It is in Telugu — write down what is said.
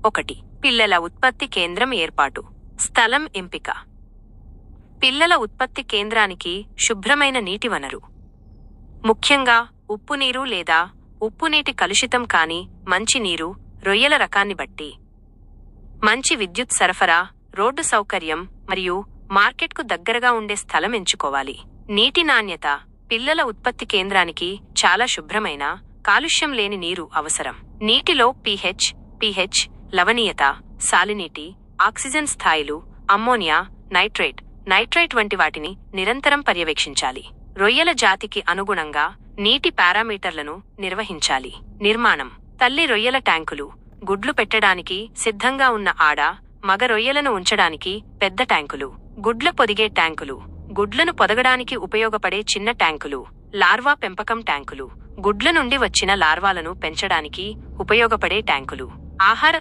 1. పిల్లల ఉత్పత్తి కేంద్రం ఏర్పాటు. స్థలం ఎంపిక. పిల్లల ఉత్పత్తి కేంద్రానికి శుభ్రమైన నీటి వనరు, ముఖ్యంగా ఉప్పునీరు లేదా ఉప్పునీటి కలుషితం కాని మంచినీరు, రొయ్యల రకాన్ని బట్టి మంచి విద్యుత్ సరఫరా, రోడ్డు సౌకర్యం మరియు మార్కెట్కు దగ్గరగా ఉండే స్థలం ఎంచుకోవాలి. నీటి నాణ్యత. పిల్లల ఉత్పత్తి కేంద్రానికి చాలా శుభ్రమైన, కాలుష్యం లేని నీరు అవసరం. నీటిలో pH, లవణీయత, సాలినిటీ, ఆక్సిజన్ స్థాయిలు, అమ్మోనియా, నైట్రైట్ వంటి వాటిని నిరంతరం పర్యవేక్షించాలి. రొయ్యల జాతికి అనుగుణంగా నీటి పారామీటర్లను నిర్వహించాలి. నిర్మాణం. తల్లి రొయ్యల ట్యాంకులు, గుడ్లు పెట్టడానికి సిద్ధంగా ఉన్న ఆడ, మగ రొయ్యలను ఉంచడానికి పెద్ద ట్యాంకులు. గుడ్ల పొదిగే ట్యాంకులు, గుడ్లను పొదగడానికి ఉపయోగపడే చిన్న ట్యాంకులు. లార్వా పెంపకం ట్యాంకులు, గుడ్ల నుండి వచ్చిన లార్వాలను పెంచడానికి ఉపయోగపడే ట్యాంకులు. ఆహార